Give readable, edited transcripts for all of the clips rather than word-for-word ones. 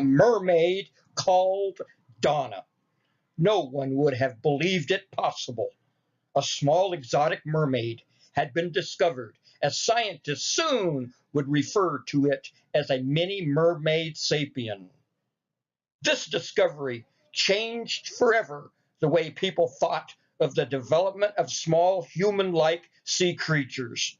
mermaid called Donna. No one would have believed it possible. A small exotic mermaid had been discovered, as scientists soon would refer to it as a mini mermaid sapien. This discovery changed forever the way people thought of the development of small human-like sea creatures.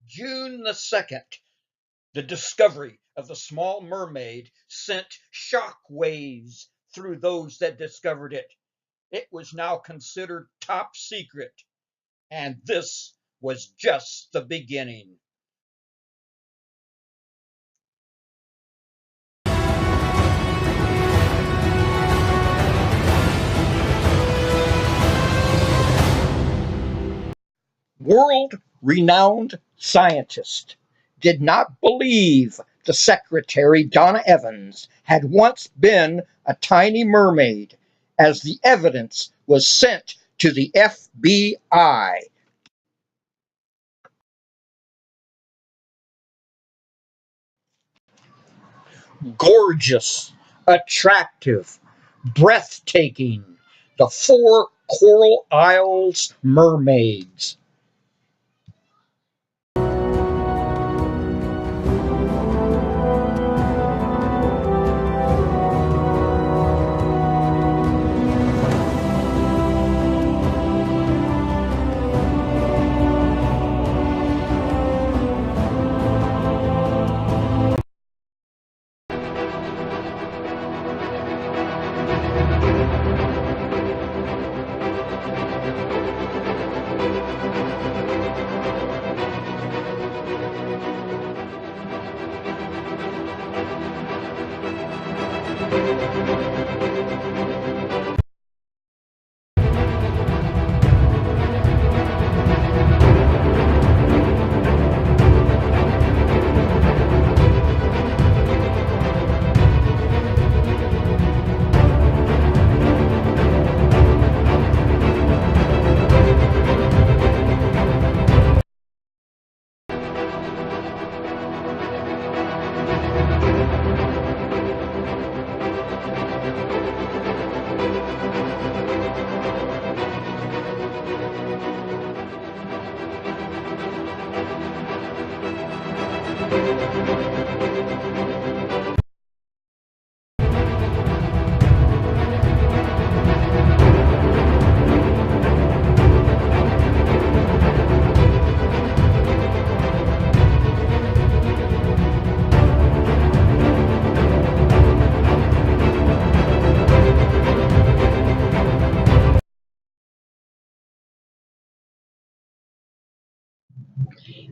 June the 2nd, the discovery of the small mermaid sent shock waves through those that discovered it. It was now considered top secret, and this was just the beginning. World-renowned scientists did not believe the secretary, Donna Evans, had once been a tiny mermaid, as the evidence was sent to the FBI. Gorgeous, attractive, breathtaking, the four Coral Isles mermaids.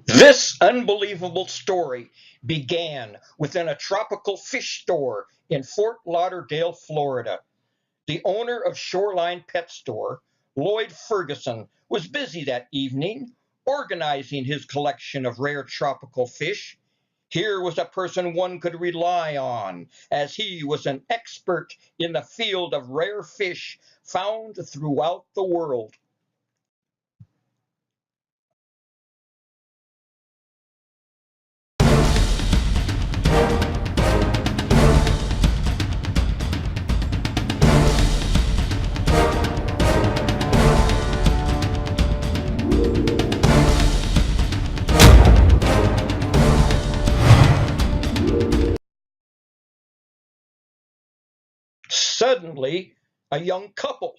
This unbelievable story began within a tropical fish store in Fort Lauderdale, Florida. The owner of Shoreline Pet Store, Lloyd Ferguson, was busy that evening organizing his collection of rare tropical fish. Here was a person one could rely on, as he was an expert in the field of rare fish found throughout the world. Suddenly, a young couple,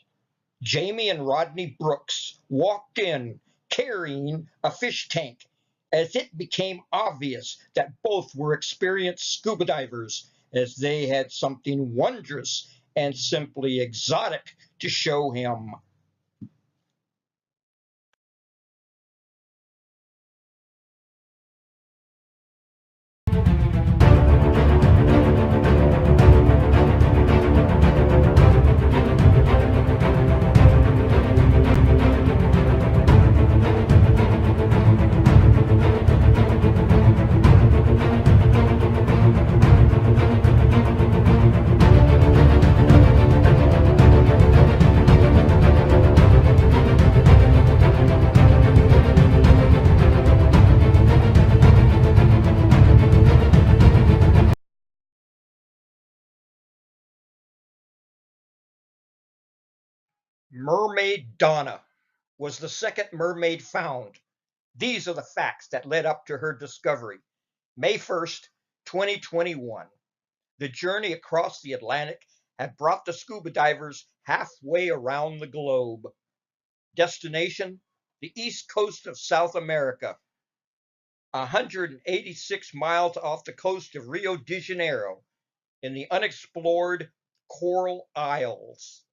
Jamie and Rodney Brooks, walked in carrying a fish tank as it became obvious that both were experienced scuba divers, as they had something wondrous and simply exotic to show him. Mermaid Donna was the second mermaid found. These are the facts that led up to her discovery. May 1st, 2021. The journey across the Atlantic had brought the scuba divers halfway around the globe. Destination: the east coast of South America, 186 miles off the coast of Rio de Janeiro, in the unexplored Coral Isles.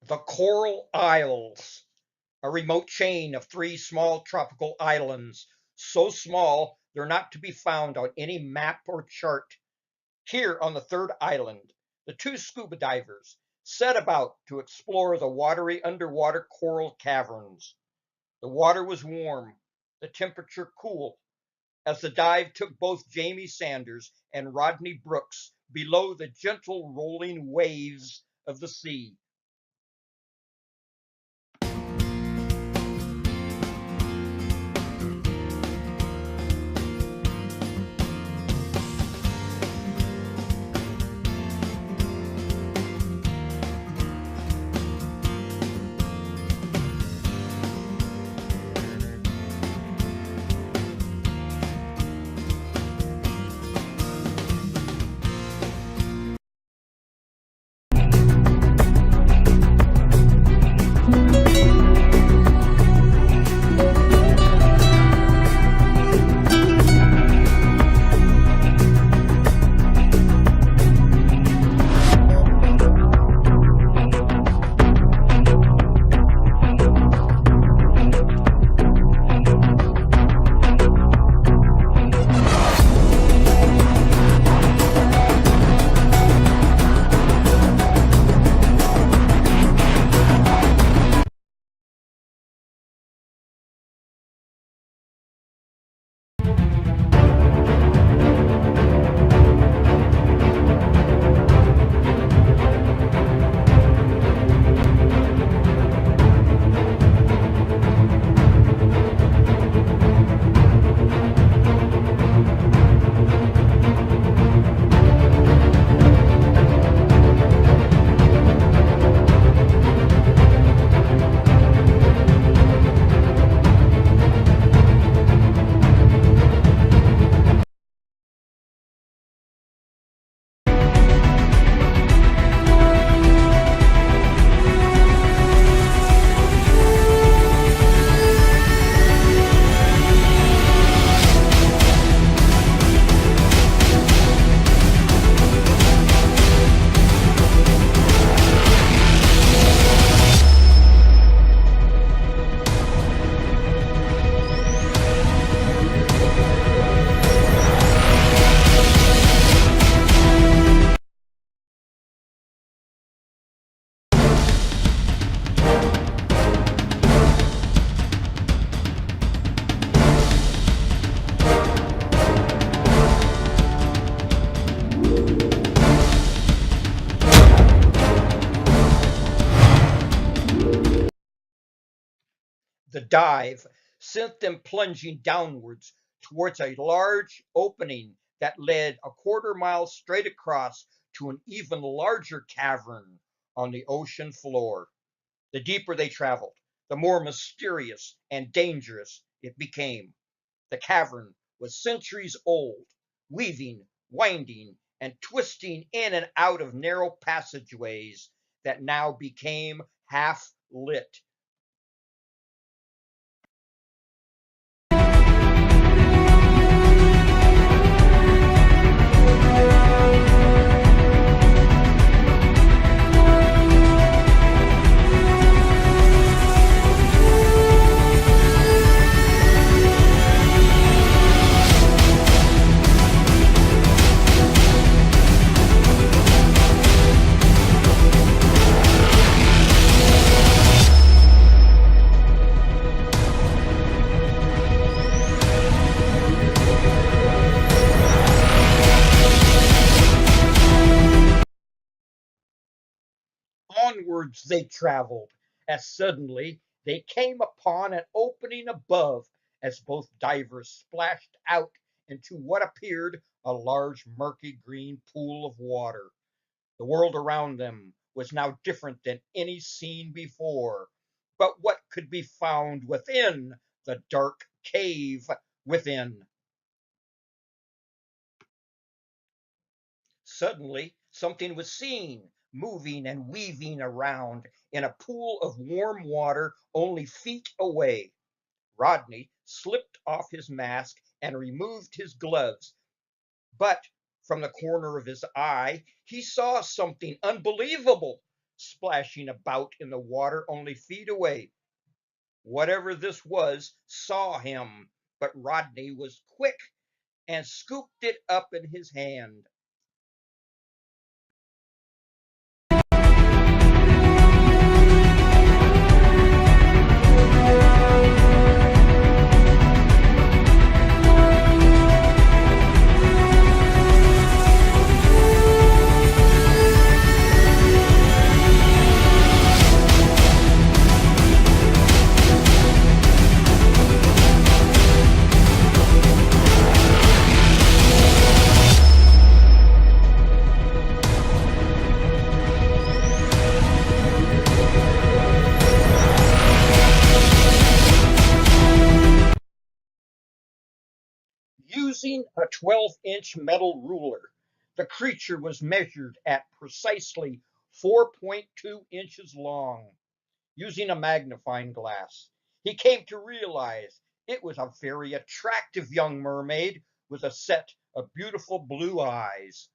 The Coral Isles, a remote chain of three small tropical islands, so small they're not to be found on any map or chart. Here on the third island, the two scuba divers set about to explore the watery underwater coral caverns. The water was warm, the temperature cool, as the dive took both Jamie Sanders and Rodney Brooks below the gentle rolling waves of the sea. dive sent them plunging downwards towards a large opening that led a quarter-mile straight across to an even larger cavern on the ocean floor. The deeper they traveled, the more mysterious and dangerous it became. The cavern was centuries old, weaving, winding, and twisting in and out of narrow passageways that now became half lit. Onwards they traveled, as suddenly they came upon an opening above, as both divers splashed out into what appeared a large murky green pool of water. The world around them was now different than any seen before. But what could be found within the dark cave within? Suddenly, something was seen, moving and weaving around in a pool of warm water only feet away. Rodney slipped off his mask and removed his gloves, but from the corner of his eye he saw something unbelievable splashing about in the water only feet away. Whatever this was saw him, but Rodney was quick and scooped it up in his hand. Using a 12-inch metal ruler, the creature was measured at precisely 4.2 inches long. Using a magnifying glass, he came to realize it was a very attractive young mermaid with a set of beautiful blue eyes.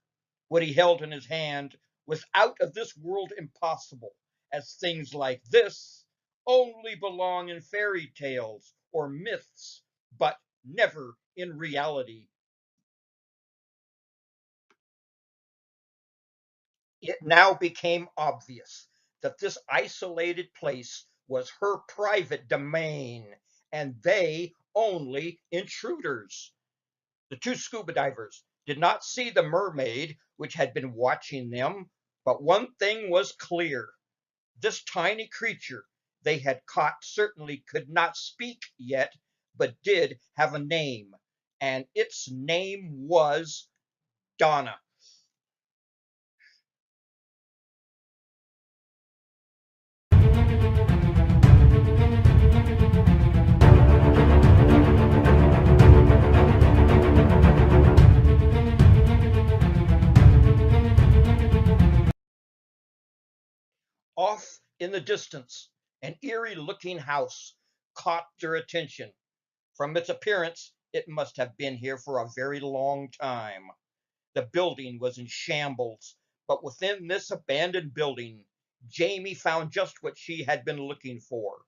What he held in his hand was out of this world impossible, as things like this only belong in fairy tales or myths, but never in reality. It now became obvious that this isolated place was her private domain, and they only intruders. The two scuba divers did not see the mermaid which had been watching them, but one thing was clear. This tiny creature they had caught certainly could not speak yet, but did have a name, and its name was Donna. Off in the distance, an eerie looking house caught their attention. From its appearance, it must have been here for a very long time. The building was in shambles, but within this abandoned building, Jamie found just what she had been looking for,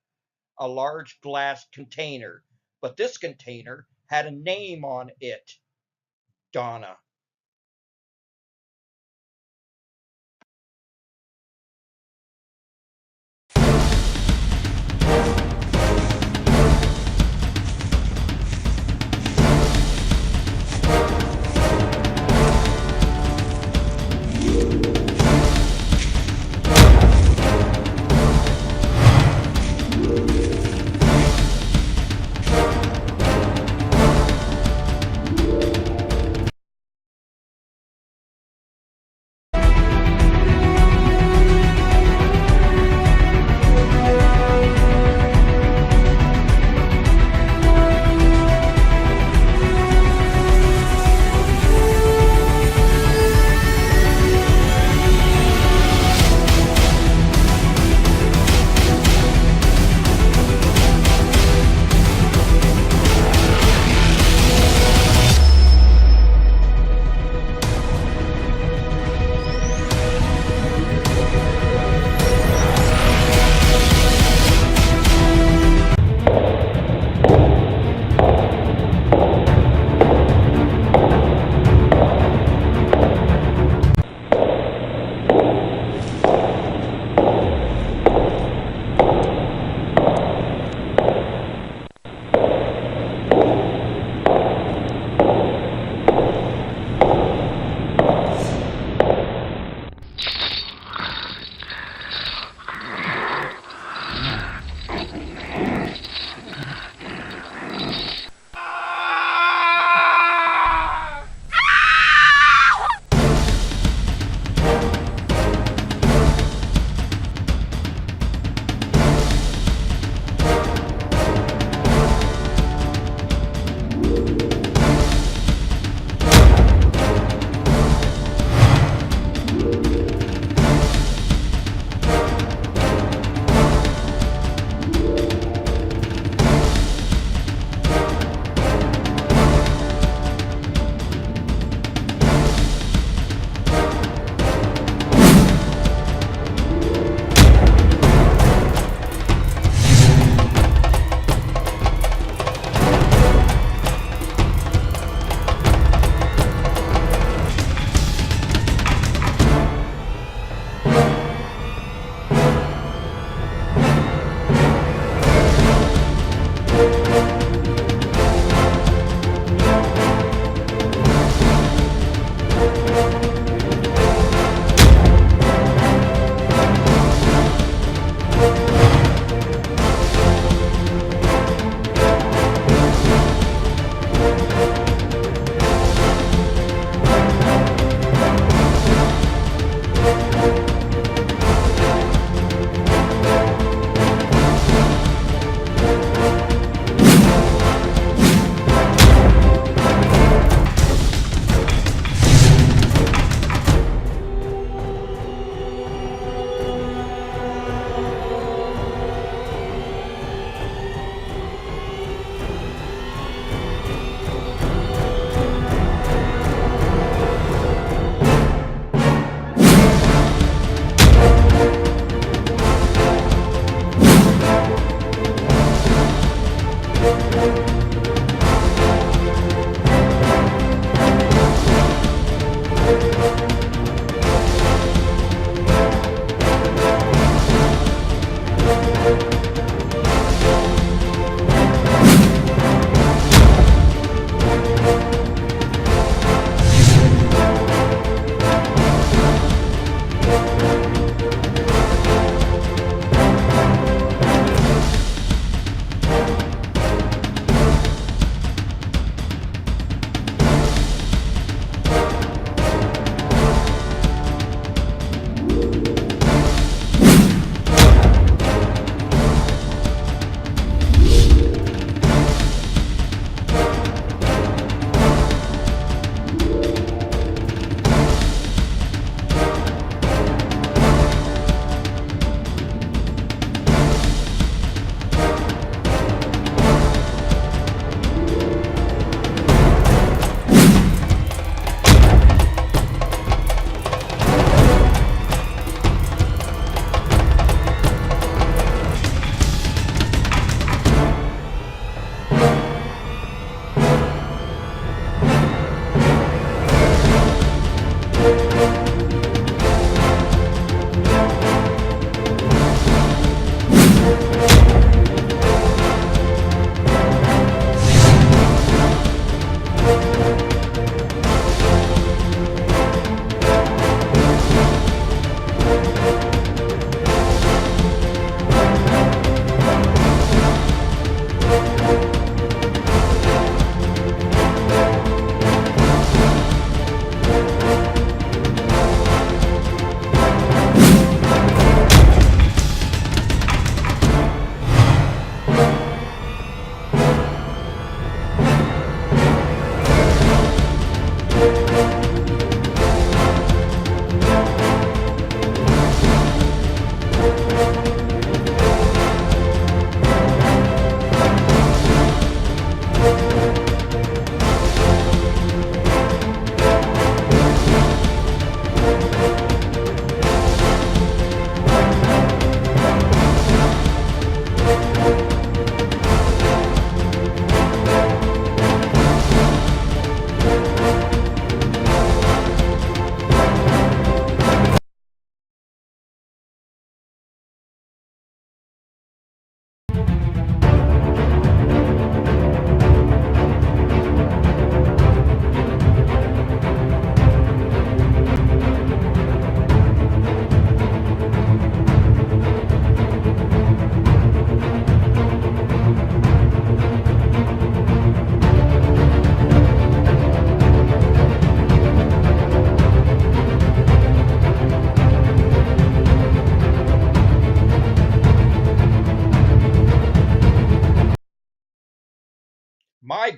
a large glass container. But this container had a name on it: Donna.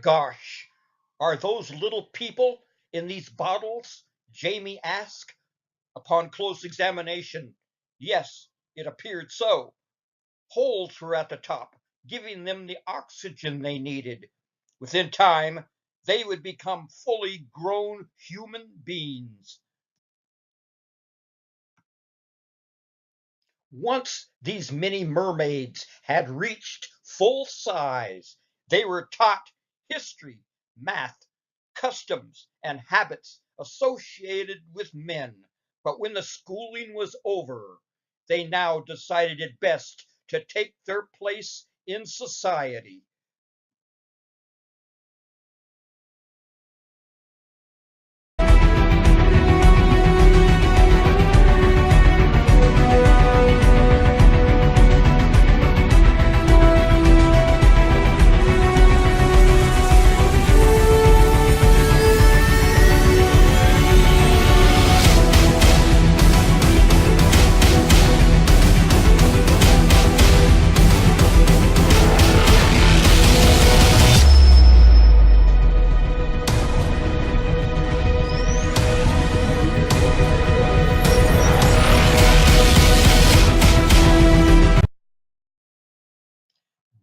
gosh, are those little people in these bottles? Jamie asked. Upon close examination, yes, it appeared so. Holes were at the top, giving them the oxygen they needed. Within time, they would become fully grown human beings. Once these mini mermaids had reached full size, they were taught history, math, customs, and habits associated with men. But when the schooling was over, they now decided it best to take their place in society.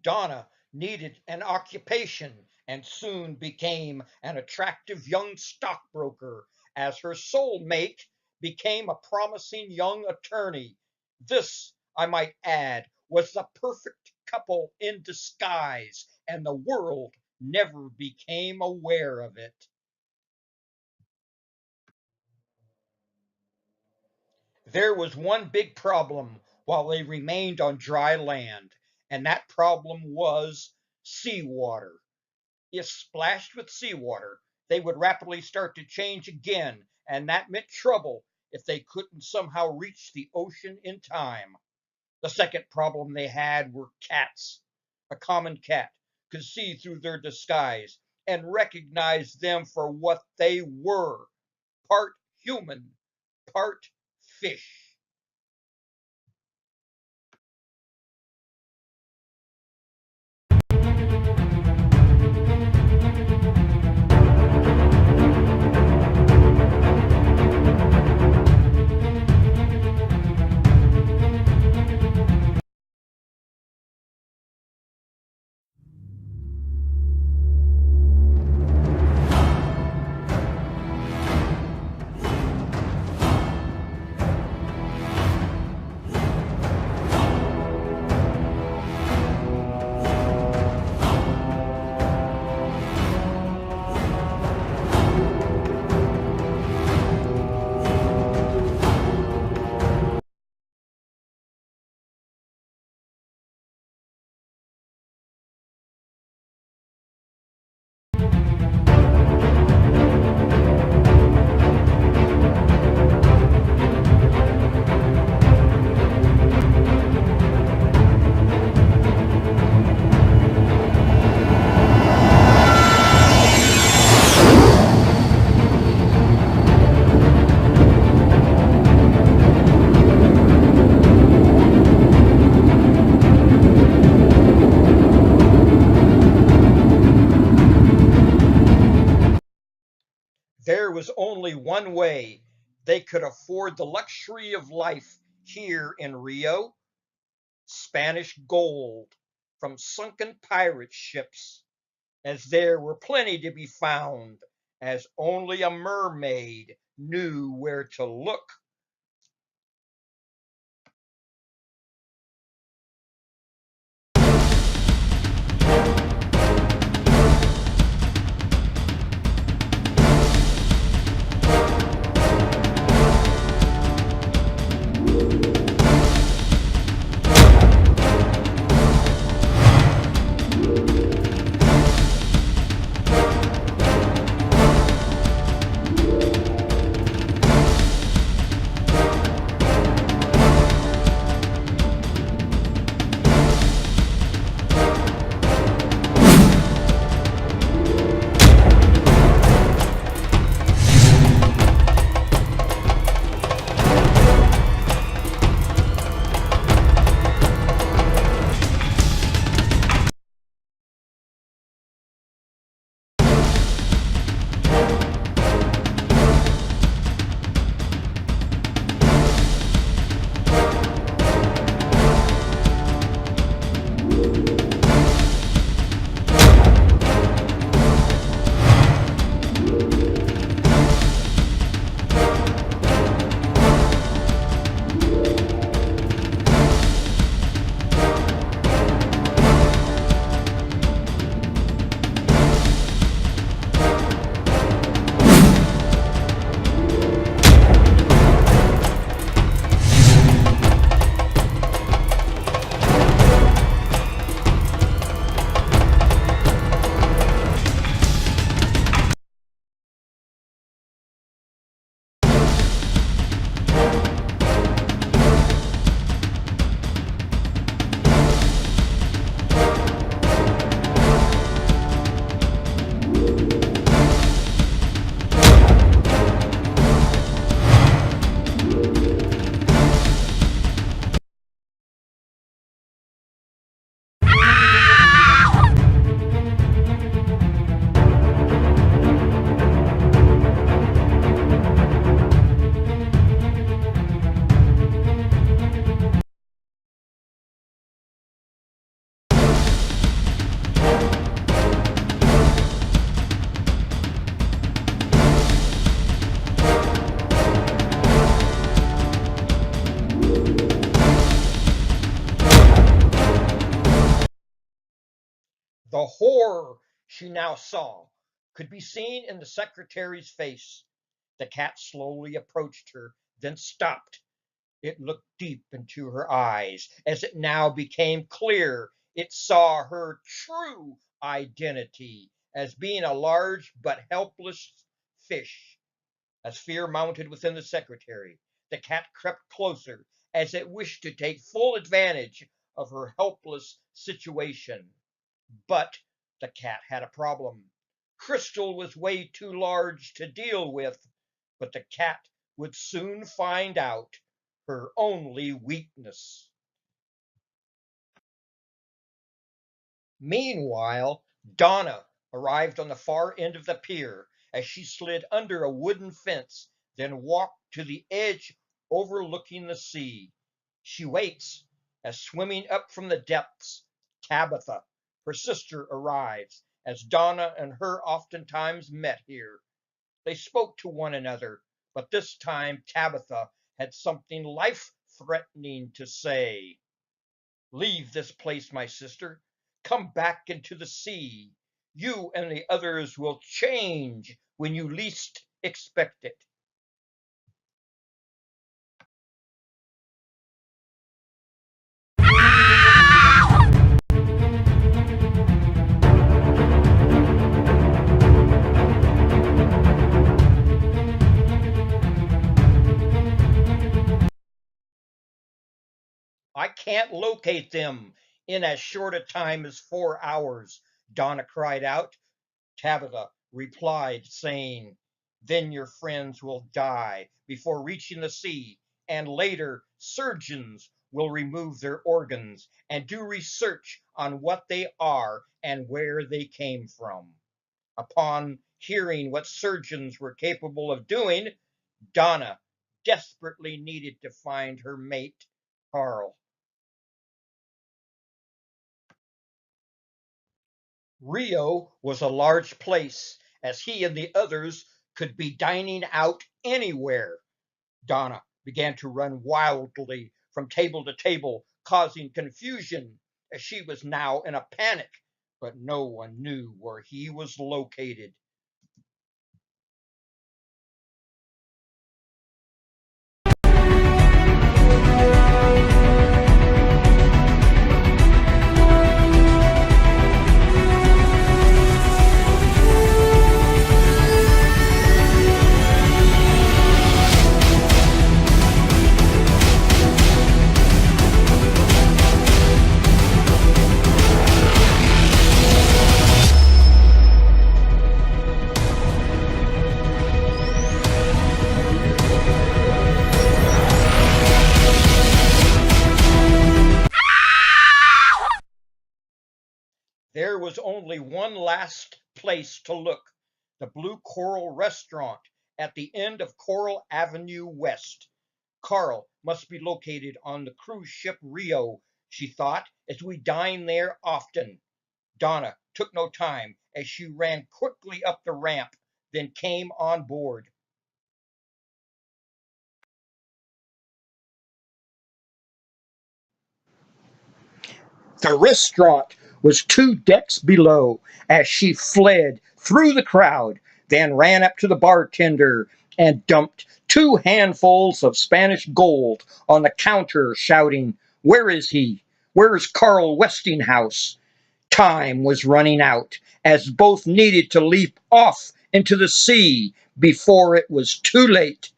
Donna needed an occupation and soon became an attractive young stockbroker, as her soulmate became a promising young attorney. This, I might add, was the perfect couple in disguise, and the world never became aware of it. There was one big problem while they remained on dry land, and that problem was seawater. If splashed with seawater, they would rapidly start to change again, and that meant trouble if they couldn't somehow reach the ocean in time. The second problem they had were cats. A common cat could see through their disguise and recognize them for what they were: part human, part fish. There was only one way they could afford the luxury of life here in Rio: Spanish gold from sunken pirate ships, as there were plenty to be found, as only a mermaid knew where to look. horror she now saw could be seen in the secretary's face. The cat slowly approached her, then stopped. It looked deep into her eyes. As it now became clear, it saw her true identity as being a large but helpless fish. As fear mounted within the secretary, the cat crept closer as it wished to take full advantage of her helpless situation. But the cat had a problem. Crystal was way too large to deal with, but the cat would soon find out her only weakness. Meanwhile, Donna arrived on the far end of the pier as she slid under a wooden fence, then walked to the edge overlooking the sea. She waits as, swimming up from the depths, Tabitha, her sister, arrives, as Donna and her oftentimes met here. They spoke to one another, but this time Tabitha had something life threatening to say. Leave this place, my sister. Come back into the sea. You and the others will change when you least expect it. I can't locate them in as short a time as 4 hours, Donna cried out. Tabitha replied, saying, then your friends will die before reaching the sea, and later surgeons will remove their organs and do research on what they are and where they came from. Upon hearing what surgeons were capable of doing, Donna desperately needed to find her mate, Carl. Rio was a large place, as he and the others could be dining out anywhere. Donna began to run wildly from table to table, causing confusion, as she was now in a panic, but no one knew where he was located. There was only one last place to look, the Blue Coral Restaurant at the end of Coral Avenue West. Carl must be located on the cruise ship Rio, she thought, as we dine there often. Donna took no time as she ran quickly up the ramp, then came on board. The restaurant was 2 decks below as she fled through the crowd, then ran up to the bartender and dumped 2 handfuls of Spanish gold on the counter, shouting, where is he? Where's Carl Westinghouse? Time was running out, as both needed to leap off into the sea before it was too late.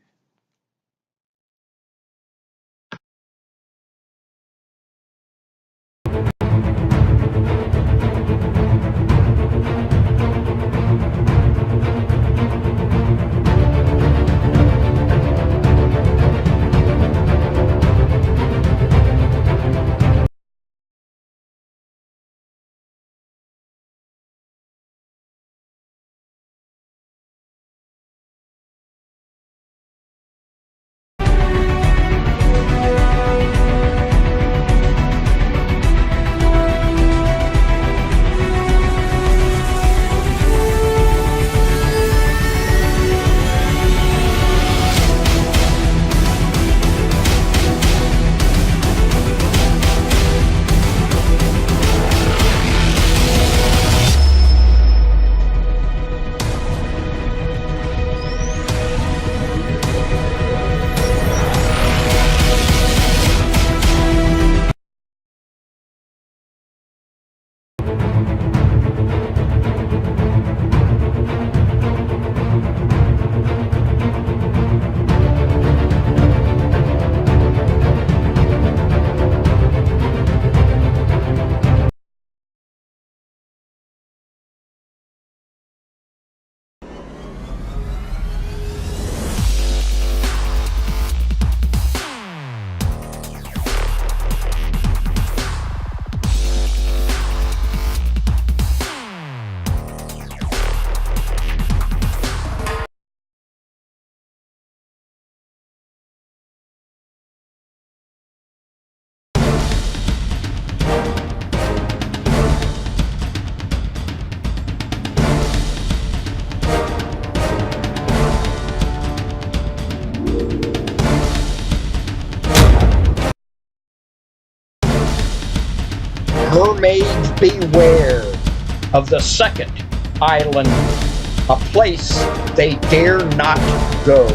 mermaids beware of the second island, a place they dare not go.